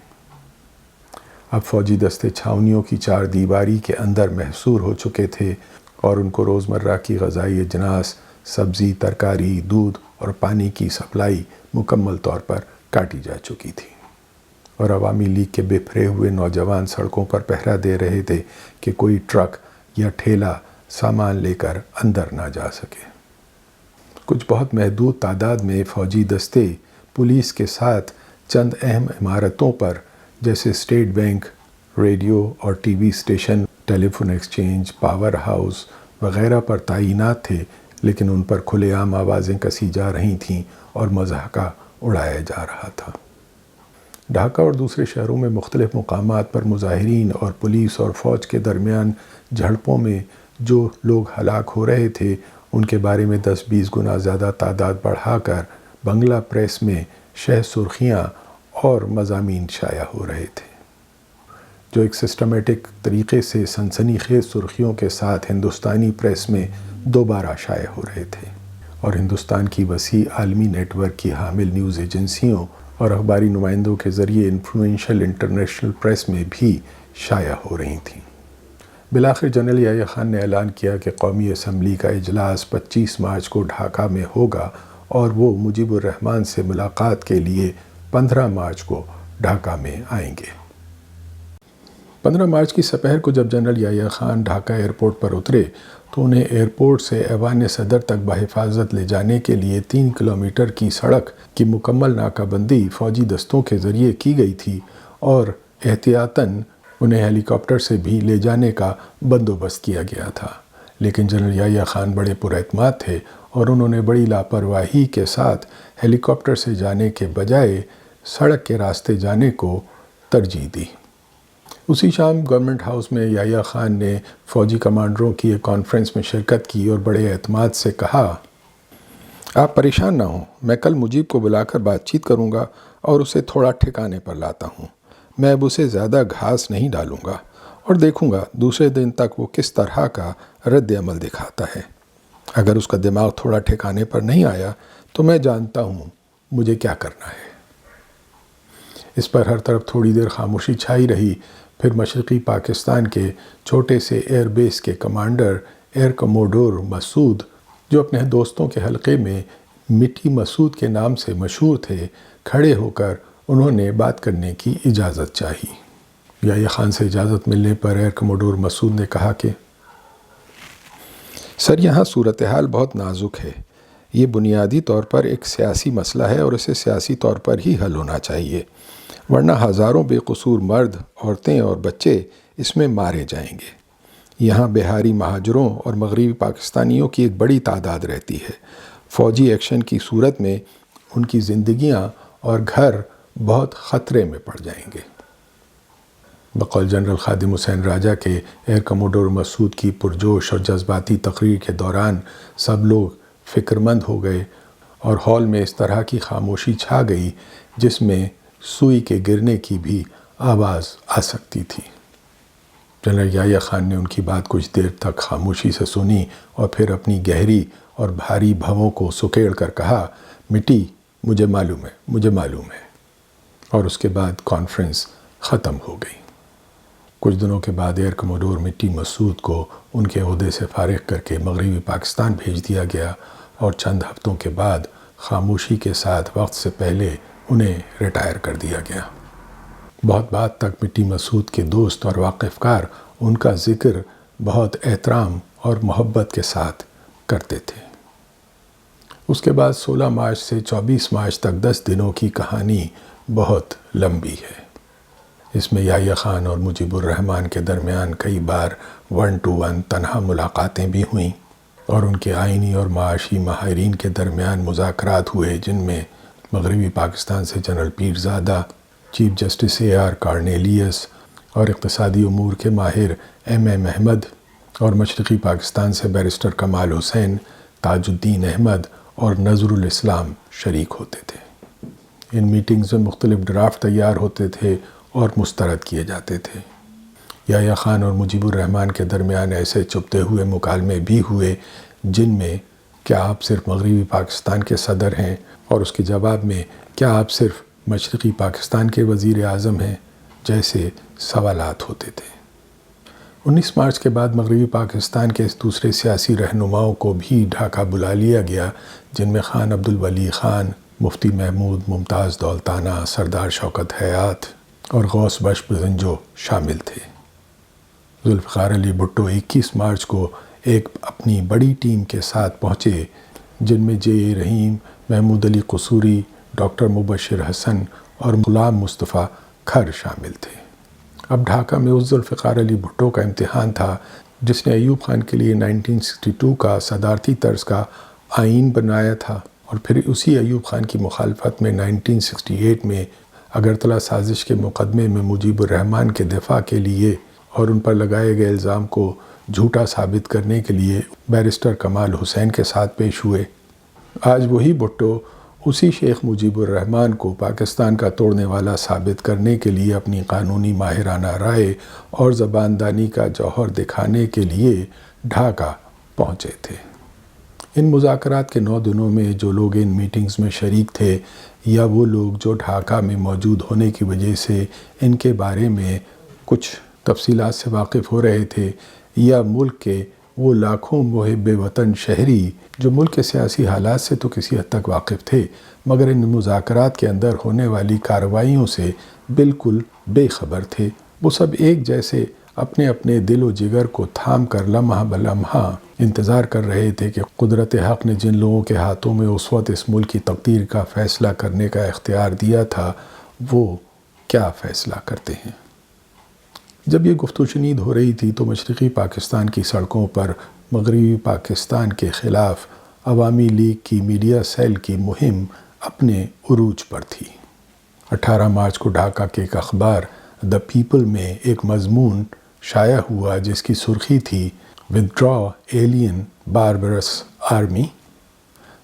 A: اب فوجی دستے چھاؤنیوں کی 4 دیواری کے اندر محصور ہو چکے تھے اور ان کو روزمرہ کی غذائی اجناس، سبزی، ترکاری، دودھ اور پانی کی سپلائی مکمل طور پر کاٹی جا چکی تھی، اور عوامی لیگ کے بکھرے ہوئے نوجوان سڑکوں پر پہرا دے رہے تھے کہ کوئی ٹرک یا ٹھیلا سامان لے کر اندر نہ جا سکے۔ کچھ بہت محدود تعداد میں فوجی دستے پولیس کے ساتھ چند اہم عمارتوں پر جیسے اسٹیٹ بینک، ریڈیو اور ٹی وی اسٹیشن، ٹیلی فون ایکسچینج، پاور ہاؤس وغیرہ پر تعینات تھے، لیکن ان پر کھلے عام آوازیں کسی جا رہی تھیں اور مضحکہ اڑایا جا رہا تھا۔ ڈھاکہ اور دوسرے شہروں میں مختلف مقامات پر مظاہرین اور پولیس اور فوج کے درمیان جھڑپوں میں جو لوگ ہلاک ہو رہے تھے ان کے بارے میں 10-20 گنا زیادہ تعداد بڑھا کر بنگلہ پریس میں شہ سرخیاں اور مضامین شائع ہو رہے تھے، جو ایک سسٹمیٹک طریقے سے سنسنی خیز سرخیوں کے ساتھ ہندوستانی پریس میں دوبارہ شائع ہو رہے تھے، اور ہندوستان کی وسیع عالمی نیٹ ورک کی حامل نیوز ایجنسیوں اور اخباری نمائندوں کے ذریعے انفلوئنشل انٹرنیشنل پریس میں بھی شائع ہو رہی تھیں۔ بالآخر جنرل یحییٰ خان نے اعلان کیا کہ قومی اسمبلی کا اجلاس 25 مارچ کو ڈھاکہ میں ہوگا اور وہ مجیب الرحمان سے ملاقات کے لیے 15 مارچ کو ڈھاکہ میں آئیں گے۔ 15 مارچ کی سپہر کو جب جنرل یحییٰ خان ڈھاکہ ایئرپورٹ پر اترے تو انہیں ایئرپورٹ سے ایوان صدر تک بحفاظت لے جانے کے لیے 3 کلومیٹر کی سڑک کی مکمل ناکہ بندی فوجی دستوں کے ذریعے کی گئی تھی اور احتیاطاً انہیں ہیلی کاپٹر سے بھی لے جانے کا بندوبست کیا گیا تھا، لیکن جنرل یحییٰ خان بڑے پراعتماد تھے اور انہوں نے بڑی لاپرواہی کے ساتھ ہیلی کاپٹر سے جانے کے بجائے سڑک کے راستے جانے کو ترجیح دی۔ اسی شام گورنمنٹ ہاؤس میں یحییٰ خان نے فوجی کمانڈروں کی ایک کانفرنس میں شرکت کی اور بڑے اعتماد سے کہا، آپ پریشان نہ ہوں، میں کل مجیب کو بلا کر بات چیت کروں گا اور اسے تھوڑا ٹھکانے پر لاتا ہوں۔ میں اب اسے زیادہ گھاس نہیں ڈالوں گا اور دیکھوں گا دوسرے دن تک وہ کس طرح کا رد عمل دکھاتا ہے۔ اگر اس کا دماغ تھوڑا ٹھکانے پر نہیں آیا تو میں جانتا ہوں مجھے کیا کرنا ہے۔ اس پر ہر طرف تھوڑی دیر خاموشی چھائی رہی، پھر مشرقی پاکستان کے چھوٹے سے ایئر بیس کے کمانڈر ایئر کموڈور مسعود، جو اپنے دوستوں کے حلقے میں مٹی مسعود کے نام سے مشہور تھے، کھڑے ہو کر انہوں نے بات کرنے کی اجازت چاہی۔ یحییٰ خان سے اجازت ملنے پر ایئر کموڈور مسعود نے کہا کہ سر، یہاں صورتحال بہت نازک ہے۔ یہ بنیادی طور پر ایک سیاسی مسئلہ ہے اور اسے سیاسی طور پر ہی حل ہونا چاہیے، ورنہ ہزاروں بے قصور مرد، عورتیں اور بچے اس میں مارے جائیں گے۔ یہاں بہاری مہاجروں اور مغربی پاکستانیوں کی ایک بڑی تعداد رہتی ہے۔ فوجی ایکشن کی صورت میں ان کی زندگیاں اور گھر بہت خطرے میں پڑ جائیں گے۔ بقول جنرل خادم حسین راجہ کے ایئر کموڈور مسعود کی پرجوش اور جذباتی تقریر کے دوران سب لوگ فکر مند ہو گئے اور ہال میں اس طرح کی خاموشی چھا گئی جس میں سوئی کے گرنے کی بھی آواز آ سکتی تھی۔ جنرل یحییٰ خان نے ان کی بات کچھ دیر تک خاموشی سے سنی اور پھر اپنی گہری اور بھاری بھووں کو سکیڑ کر کہا، مٹی، مجھے معلوم ہے، اور اس کے بعد کانفرنس ختم ہو گئی۔ کچھ دنوں کے بعد ایئر کموڈور مٹی مسعود کو ان کے عہدے سے فارغ کر کے مغربی پاکستان بھیج دیا گیا اور چند ہفتوں کے بعد خاموشی کے ساتھ وقت سے پہلے انہیں ریٹائر کر دیا گیا۔ بہت بعد تک مٹی مسعود کے دوست اور واقف کار ان کا ذکر بہت احترام اور محبت کے ساتھ کرتے تھے۔ اس کے بعد 16 مارچ سے 24 مارچ تک 10 دنوں کی کہانی بہت لمبی ہے۔ اس میں یحییٰ خان اور مجیب الرحمان کے درمیان کئی بار 1 to 1 تنہا ملاقاتیں بھی ہوئیں اور ان کے آئینی اور معاشی ماہرین کے درمیان مذاکرات ہوئے، جن میں مغربی پاکستان سے general Pirzada, chief justice AR Cornelius اور اقتصادی امور کے ماہر MM احمد، اور مشرقی پاکستان سے بیرسٹر کمال حسین، تاج الدین احمد اور نظر الاسلام شریک ہوتے تھے۔ ان میٹنگز میں مختلف ڈرافٹ تیار ہوتے تھے اور مسترد کیے جاتے تھے۔ یحییٰ خان اور مجیب الرحمان کے درمیان ایسے چبھتے ہوئے مکالمے بھی ہوئے جن میں کیا آپ صرف مغربی پاکستان کے صدر ہیں، اور اس کے جواب میں کیا آپ صرف مشرقی پاکستان کے وزیر اعظم ہیں، جیسے سوالات ہوتے تھے۔ 19 مارچ کے بعد مغربی پاکستان کے دوسرے سیاسی رہنماؤں کو بھی ڈھاکہ بلا لیا گیا، جن میں خان عبدالولی خان، مفتی محمود، ممتاز دولتانہ، سردار شوکت حیات اور غوث بخش بزنجو شامل تھے۔ ذوالفقار علی بھٹو 21 مارچ کو ایک اپنی بڑی ٹیم کے ساتھ پہنچے، جن میں JA رحیم، محمود علی قصوری، ڈاکٹر مبشر حسن اور غلام مصطفیٰ کھر شامل تھے۔ اب ڈھاکہ میں اس ذوالفقار علی بھٹو کا امتحان تھا جس نے ایوب خان کے لیے 1962 کا صدارتی طرز کا آئین بنایا تھا، اور پھر اسی ایوب خان کی مخالفت میں 1968 میں اگرتلہ سازش کے مقدمے میں مجیب الرحمان کے دفاع کے لیے اور ان پر لگائے گئے الزام کو جھوٹا ثابت کرنے کے لیے بیرسٹر کمال حسین کے ساتھ پیش ہوئے۔ آج وہی بھٹو اسی شیخ مجیب الرحمان کو پاکستان کا توڑنے والا ثابت کرنے کے لیے اپنی قانونی ماہرانہ رائے اور زباندانی کا جوہر دکھانے کے لیے ڈھاکہ پہنچے تھے۔ ان مذاکرات کے 9 دنوں میں جو لوگ ان میٹنگز میں شریک تھے، یا وہ لوگ جو ڈھاکہ میں موجود ہونے کی وجہ سے ان کے بارے میں کچھ تفصیلات سے واقف ہو رہے تھے، یا ملک کے وہ لاکھوں محب وطن شہری جو ملک کے سیاسی حالات سے تو کسی حد تک واقف تھے مگر ان مذاکرات کے اندر ہونے والی کارروائیوں سے بالکل بے خبر تھے۔ وہ سب ایک جیسے اپنے اپنے دل و جگر کو تھام کر لمحہ بلمحہ انتظار کر رہے تھے کہ قدرت حق نے جن لوگوں کے ہاتھوں میں اس وقت اس ملک کی تقدیر کا فیصلہ کرنے کا اختیار دیا تھا وہ کیا فیصلہ کرتے ہیں۔ جب یہ گفت و شنید ہو رہی تھی تو مشرقی پاکستان کی سڑکوں پر مغربی پاکستان کے خلاف عوامی لیگ کی میڈیا سیل کی مہم اپنے عروج پر تھی۔ 18 مارچ کو ڈھاکہ کے ایک اخبار دی پیپل میں ایک مضمون شائع ہوا جس کی سرخی تھی "ودرا ایلین باربرس آرمی"۔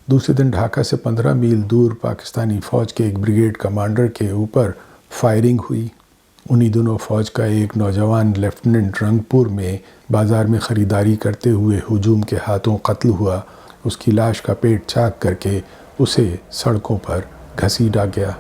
A: دوسرے دن ڈھاکہ سے 15 میل دور پاکستانی فوج کے ایک بریگیڈ کمانڈر کے اوپر فائرنگ ہوئی۔ انہی دنوں فوج کا ایک نوجوان لیفٹیننٹ رنگپور میں بازار میں خریداری کرتے ہوئے ہجوم کے ہاتھوں قتل ہوا۔ اس کی لاش کا پیٹ چاک کر کے اسے سڑکوں پر گھسیٹا گیا۔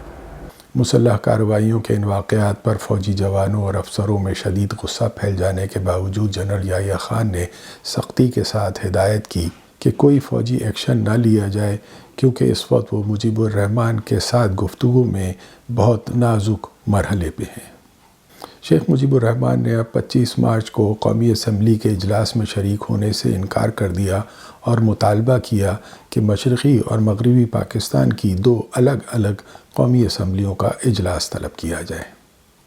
A: مسلح کارروائیوں کے ان واقعات پر فوجی جوانوں اور افسروں میں شدید غصہ پھیل جانے کے باوجود جنرل یحییٰ خان نے سختی کے ساتھ ہدایت کی کہ کوئی فوجی ایکشن نہ لیا جائے کیونکہ اس وقت وہ مجیب الرحمن کے ساتھ گفتگو میں بہت نازک مرحلے پہ ہیں۔ شیخ مجیب الرحمن نے اب 25 مارچ کو قومی اسمبلی کے اجلاس میں شریک ہونے سے انکار کر دیا اور مطالبہ کیا کہ مشرقی اور مغربی پاکستان کی 2 الگ الگ قومی اسمبلیوں کا اجلاس طلب کیا جائے۔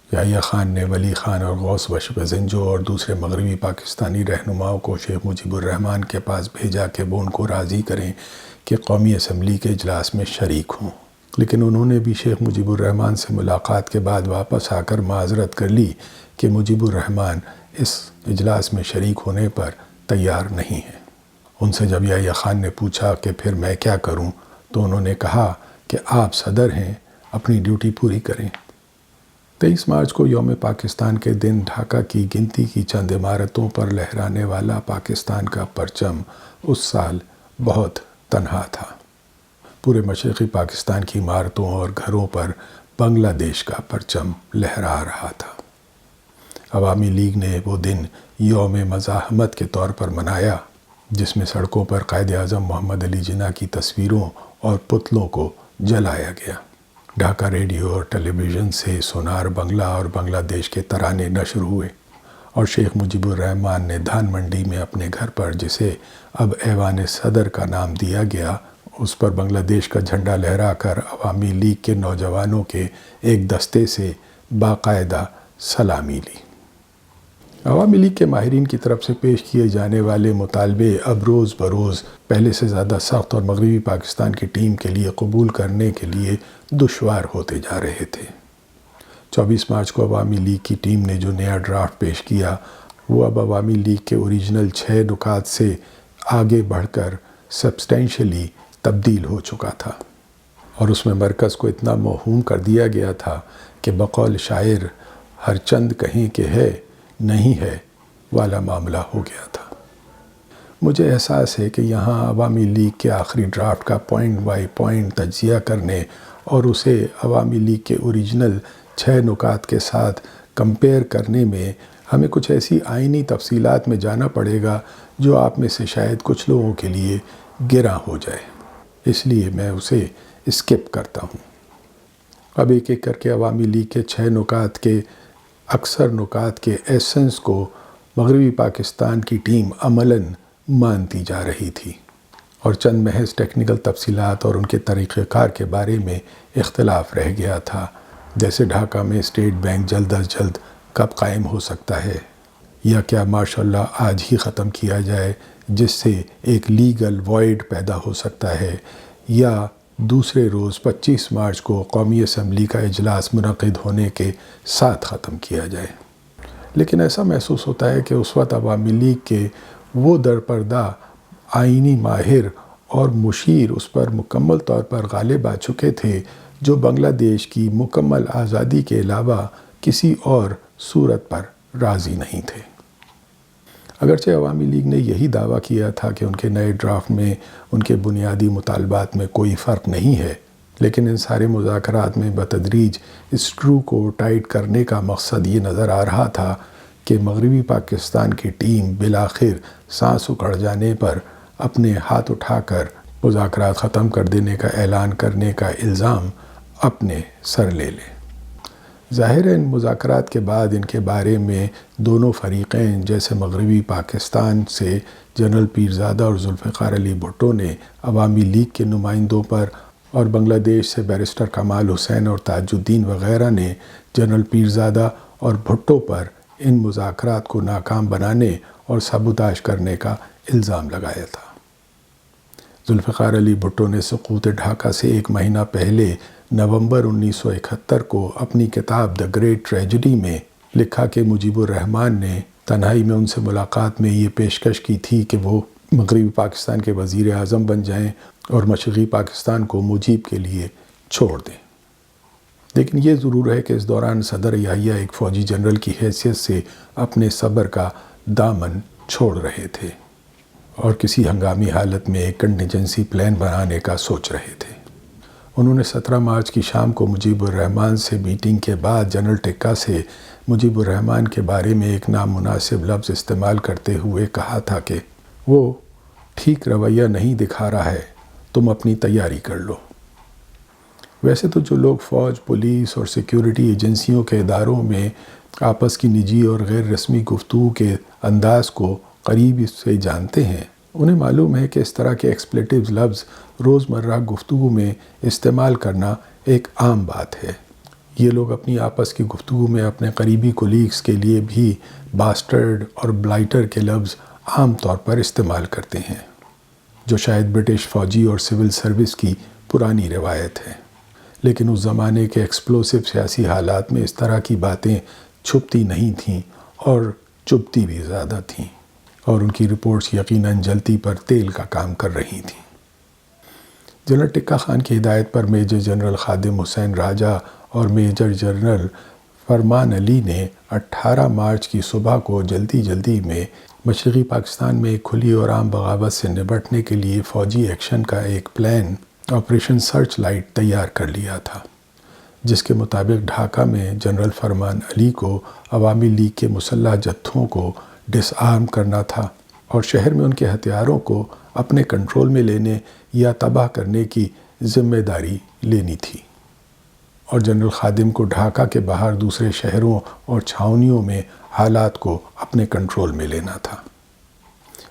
A: یحییٰ خان نے ولی خان اور غوث بخش بزنجو اور دوسرے مغربی پاکستانی رہنماؤں کو شیخ مجیب الرحمن کے پاس بھیجا کہ وہ ان کو راضی کریں کہ قومی اسمبلی کے اجلاس میں شریک ہوں، لیکن انہوں نے بھی شیخ مجیب الرحمن سے ملاقات کے بعد واپس آ کر معذرت کر لی کہ مجیب الرحمن اس اجلاس میں شریک ہونے پر تیار نہیں ہیں۔ ان سے جب یحییٰ خان نے پوچھا کہ پھر میں کیا کروں تو انہوں نے کہا کہ آپ صدر ہیں، اپنی ڈیوٹی پوری کریں۔ 23 مارچ کو یوم پاکستان کے دن ڈھاکہ کی گنتی کی چند عمارتوں پر لہرانے والا پاکستان کا پرچم اس سال بہت تنہا تھا۔ پورے مشرقی پاکستان کی عمارتوں اور گھروں پر بنگلہ دیش کا پرچم لہرا رہا تھا۔ عوامی لیگ نے وہ دن یوم مزاحمت کے طور پر منایا جس میں سڑکوں پر قائد اعظم محمد علی جناح کی تصویروں اور پتلوں کو جلایا گیا۔ ڈھاکہ ریڈیو اور ٹیلی ویژن سے سونار بنگلہ اور بنگلہ دیش کے ترانے نشر ہوئے اور شیخ مجیب الرحمن نے دھان منڈی میں اپنے گھر پر جسے اب ایوان صدر کا نام دیا گیا اس پر بنگلہ دیش کا جھنڈا لہرا کر عوامی لیگ کے نوجوانوں کے ایک دستے سے باقاعدہ سلامی لی۔ عوامی لیگ کے ماہرین کی طرف سے پیش کیے جانے والے مطالبے اب روز بروز پہلے سے زیادہ سخت اور مغربی پاکستان کی ٹیم کے لیے قبول کرنے کے لیے دشوار ہوتے جا رہے تھے۔ 24 مارچ کو عوامی لیگ کی ٹیم نے جو نیا ڈرافٹ پیش کیا وہ اب عوامی لیگ کے اوریجنل 6 نکات سے آگے بڑھ کر سبسٹینشلی تبدیل ہو چکا تھا اور اس میں مرکز کو اتنا موہوم کر دیا گیا تھا کہ بقول شاعر ہر چند کہیں کہ ہے نہیں ہے والا معاملہ ہو گیا تھا۔ مجھے احساس ہے کہ یہاں عوامی لیگ کے آخری ڈرافٹ کا پوائنٹ بائی پوائنٹ تجزیہ کرنے اور اسے عوامی لیگ کے اوریجنل 6 نکات کے ساتھ کمپیئر کرنے میں ہمیں کچھ ایسی آئینی تفصیلات میں جانا پڑے گا جو آپ میں سے شاید کچھ لوگوں کے لیے گراں ہو جائے، اس لیے میں اسے اسکپ کرتا ہوں۔ اب ایک ایک کر کے عوامی لیگ کے 6 نکات کے اکثر نکات کے ایسنس کو مغربی پاکستان کی ٹیم عملاً مانتی جا رہی تھی اور چند محض ٹیکنیکل تفصیلات اور ان کے طریقہ کار کے بارے میں اختلاف رہ گیا تھا، جیسے ڈھاکہ میں اسٹیٹ بینک جلد از جلد کب قائم ہو سکتا ہے یا کیا ماشاء اللہ آج ہی ختم کیا جائے جس سے ایک لیگل وائڈ پیدا ہو سکتا ہے، یا دوسرے روز 25 مارچ کو قومی اسمبلی کا اجلاس منعقد ہونے کے ساتھ ختم کیا جائے۔ لیکن ایسا محسوس ہوتا ہے کہ اس وقت عوامی لیگ کے وہ درپردہ آئینی ماہر اور مشیر اس پر مکمل طور پر غالب آ چکے تھے جو بنگلہ دیش کی مکمل آزادی کے علاوہ کسی اور صورت پر راضی نہیں تھے۔ اگرچہ عوامی لیگ نے یہی دعویٰ کیا تھا کہ ان کے نئے ڈرافٹ میں ان کے بنیادی مطالبات میں کوئی فرق نہیں ہے، لیکن ان سارے مذاکرات میں بتدریج اسکرو کو ٹائٹ کرنے کا مقصد یہ نظر آ رہا تھا کہ مغربی پاکستان کی ٹیم بالآخر سانس اکڑ جانے پر اپنے ہاتھ اٹھا کر مذاکرات ختم کر دینے کا اعلان کرنے کا الزام اپنے سر لے لے۔ ظاہر ہے ان مذاکرات کے بعد ان کے بارے میں دونوں فریقین جیسے مغربی پاکستان سے جنرل پیرزادہ اور ذوالفقار علی بھٹو نے عوامی لیگ کے نمائندوں پر اور بنگلہ دیش سے بیرسٹر کمال حسین اور تاج الدین وغیرہ نے جنرل پیرزادہ اور بھٹو پر ان مذاکرات کو ناکام بنانے اور سابوتاژ کرنے کا الزام لگایا تھا۔ ذوالفقار علی بھٹو نے سقوط ڈھاکہ سے ایک مہینہ پہلے نومبر 1971 کو اپنی کتاب دی گریٹ ٹریجڈی میں لکھا کہ مجیب الرحمن نے تنہائی میں ان سے ملاقات میں یہ پیشکش کی تھی کہ وہ مغربی پاکستان کے وزیر اعظم بن جائیں اور مشرقی پاکستان کو مجیب کے لیے چھوڑ دیں۔ لیکن یہ ضرور ہے کہ اس دوران صدر یحییٰ ایک فوجی جنرل کی حیثیت سے اپنے صبر کا دامن چھوڑ رہے تھے اور کسی ہنگامی حالت میں ایک کنٹینجنسی پلان بنانے کا سوچ رہے تھے۔ انہوں نے 17 مارچ کی شام کو مجیب الرحمن سے میٹنگ کے بعد جنرل ٹکا سے مجیب الرحمن کے بارے میں ایک نامناسب لفظ استعمال کرتے ہوئے کہا تھا کہ وہ ٹھیک رویہ نہیں دکھا رہا ہے، تم اپنی تیاری کر لو۔ ویسے تو جو لوگ فوج، پولیس اور سیکیورٹی ایجنسیوں کے اداروں میں آپس کی نجی اور غیر رسمی گفتگو کے انداز کو قریب سے جانتے ہیں، انہیں معلوم ہے کہ اس طرح کے ایکسپلیٹیوز لفظ روزمرہ گفتگو میں استعمال کرنا ایک عام بات ہے۔ یہ لوگ اپنی آپس کی گفتگو میں اپنے قریبی کولیگز کے لیے بھی باسٹرڈ اور بلائٹر کے لفظ عام طور پر استعمال کرتے ہیں، جو شاید برٹش فوجی اور سول سروس کی پرانی روایت ہے۔ لیکن اس زمانے کے ایکسپلوسو سیاسی حالات میں اس طرح کی باتیں چھپتی نہیں تھیں اور چبھتی بھی زیادہ تھیں، اور ان کی رپورٹس یقیناً جلتی پر تیل کا کام کر رہی تھیں۔ جنرل ٹکا خان کی ہدایت پر میجر جنرل خادم حسین راجہ اور میجر جنرل فرمان علی نے 18 مارچ کی صبح کو جلدی میں مشرقی پاکستان میں ایک کھلی اور عام بغاوت سے نمٹنے کے لیے فوجی ایکشن کا ایک پلان آپریشن سرچ لائٹ تیار کر لیا تھا، جس کے مطابق ڈھاکہ میں جنرل فرمان علی کو عوامی لیگ کے مسلح جتھوں کو ڈس آرم کرنا تھا اور شہر میں ان کے ہتھیاروں کو اپنے کنٹرول میں لینے یا تباہ کرنے کی ذمہ داری لینی تھی، اور جنرل خادم کو ڈھاکہ کے باہر دوسرے شہروں اور چھاؤنیوں میں حالات کو اپنے کنٹرول میں لینا تھا۔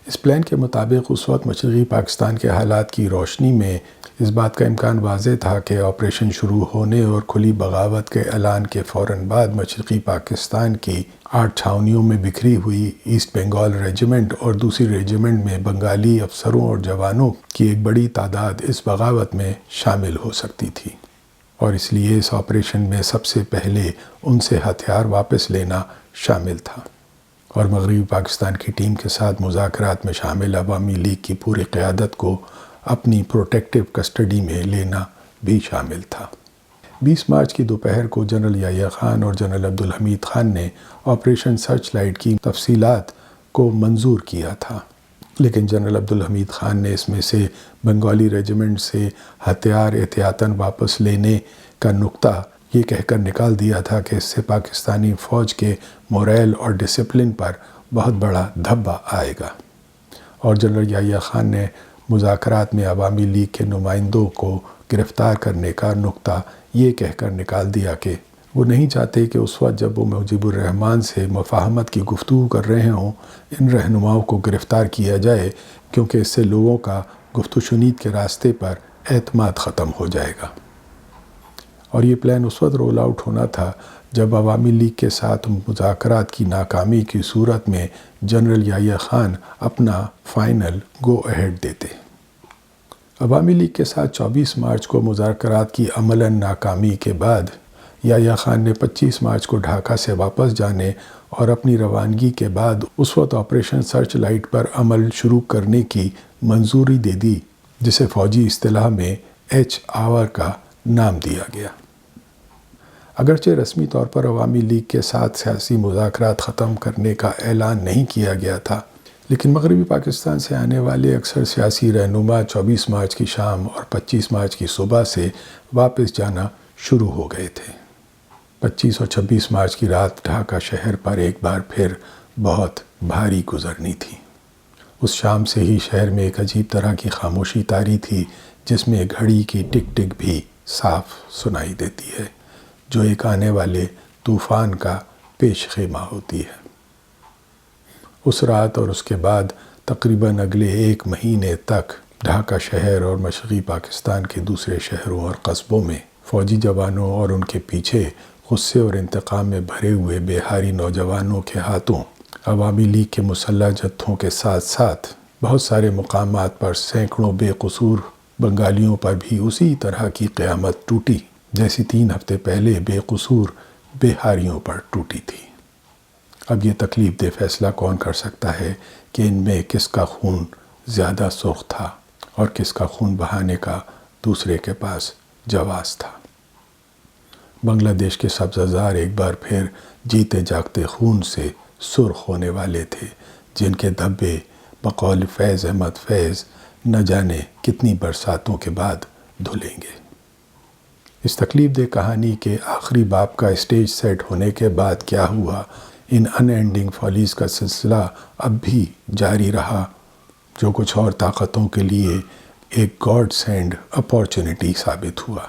A: اس پلان کے مطابق اس وقت مشرقی پاکستان کے حالات کی روشنی میں اس بات کا امکان واضح تھا کہ آپریشن شروع ہونے اور کھلی بغاوت کے اعلان کے فوراً بعد مشرقی پاکستان کی 8 چھاؤنیوں میں بکھری ہوئی ایسٹ بنگال ریجیمنٹ اور دوسری ریجیمنٹ میں بنگالی افسروں اور جوانوں کی ایک بڑی تعداد اس بغاوت میں شامل ہو سکتی تھی، اور اس لیے اس آپریشن میں سب سے پہلے ان سے ہتھیار واپس لینا شامل تھا، اور مغربی پاکستان کی ٹیم کے ساتھ مذاکرات میں شامل عوامی لیگ کی پوری قیادت کو اپنی پروٹیکٹیو کسٹڈی میں لینا بھی شامل تھا۔ 20 مارچ کی دوپہر کو جنرل یحییٰ خان اور جنرل عبدالحمید خان نے آپریشن سرچ لائٹ کی تفصیلات کو منظور کیا تھا، لیکن جنرل عبدالحمید خان نے اس میں سے بنگالی ریجیمنٹ سے ہتھیار احتیاطاً واپس لینے کا نقطہ یہ کہہ کر نکال دیا تھا کہ اس سے پاکستانی فوج کے موریل اور ڈسپلن پر بہت بڑا دھبا آئے گا، اور جنرل یحییٰ خان نے مذاکرات میں عوامی لیگ کے نمائندوں کو گرفتار کرنے کا نقطہ یہ کہہ کر نکال دیا کہ وہ نہیں چاہتے کہ اس وقت جب وہ مجیب الرحمن سے مفاہمت کی گفتگو کر رہے ہوں ان رہنماؤں کو گرفتار کیا جائے، کیونکہ اس سے لوگوں کا گفت و شنید کے راستے پر اعتماد ختم ہو جائے گا۔ اور یہ پلان اس وقت رول آؤٹ ہونا تھا جب عوامی لیگ کے ساتھ مذاکرات کی ناکامی کی صورت میں جنرل یحییٰ خان اپنا فائنل گو اہیڈ دیتے۔ عوامی لیگ کے ساتھ 24 مارچ کو مذاکرات کی عملاً ناکامی کے بعد یحییٰ خان نے 25 مارچ کو ڈھاکہ سے واپس جانے اور اپنی روانگی کے بعد اس وقت آپریشن سرچ لائٹ پر عمل شروع کرنے کی منظوری دے دی، جسے فوجی اصطلاح میں ایچ آور کا نام دیا گیا۔ اگرچہ رسمی طور پر عوامی لیگ کے ساتھ سیاسی مذاکرات ختم کرنے کا اعلان نہیں کیا گیا تھا، لیکن مغربی پاکستان سے آنے والے اکثر سیاسی رہنما 24 مارچ کی شام اور 25 مارچ کی صبح سے واپس جانا شروع ہو گئے تھے۔ 25 اور 26 مارچ کی رات ڈھاکہ شہر پر ایک بار پھر بہت بھاری گزرنی تھی۔ اس شام سے ہی شہر میں ایک عجیب طرح کی خاموشی طاری تھی، جس میں گھڑی کی ٹک ٹک بھی صاف سنائی دیتی ہے، جو ایک آنے والے طوفان کا پیش خیمہ ہوتی ہے۔ اس رات اور اس کے بعد تقریباً اگلے 1 مہینے تک ڈھاکہ شہر اور مشرقی پاکستان کے دوسرے شہروں اور قصبوں میں فوجی جوانوں اور ان کے پیچھے غصے اور انتقام میں بھرے ہوئے بہاری نوجوانوں کے ہاتھوں عوامی لیگ کے مسلح جتھوں کے ساتھ ساتھ بہت سارے مقامات پر سینکڑوں بے قصور بنگالیوں پر بھی اسی طرح کی قیامت ٹوٹی جیسی 3 ہفتے پہلے بے قصور بہاریوں پر ٹوٹی تھی۔ اب یہ تکلیف دہ فیصلہ کون کر سکتا ہے کہ ان میں کس کا خون زیادہ سرخ تھا اور کس کا خون بہانے کا دوسرے کے پاس جواز تھا۔ بنگلہ دیش کے سبززار ایک بار پھر جیتے جاگتے خون سے سرخ ہونے والے تھے، جن کے دھبے بقول فیض احمد فیض نہ جانے کتنی برساتوں کے بعد دھلیں گے۔ اس تکلیف دہ کہانی کے آخری باب کا اسٹیج سیٹ ہونے کے بعد کیا ہوا، ان ان اینڈنگ فالیز کا سلسلہ اب بھی جاری رہا، جو کچھ اور طاقتوں کے لیے ایک گاڈ سینڈ اپارچونٹی ثابت ہوا۔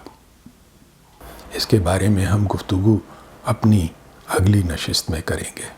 A: اس کے بارے میں ہم گفتگو اپنی اگلی نشست میں کریں گے۔